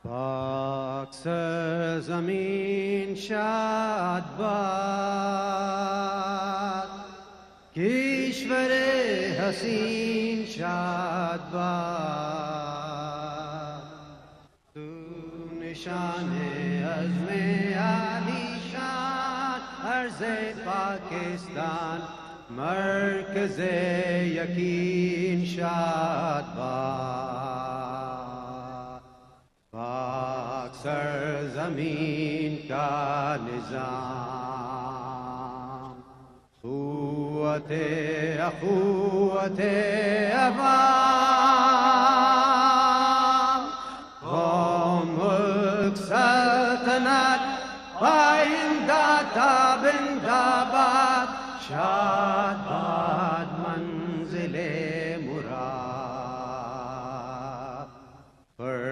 پاک سرزمین شاد باد، کشور حسین شاد باد. تو نشان عزم عالی شان، عرض پاکستان مرکز یقین شاد باد. پاک سرزمین کا نظام، قوت اخوت عوام، قوم ملک سلطنت آئندہ تا بندہ باد شاد باد.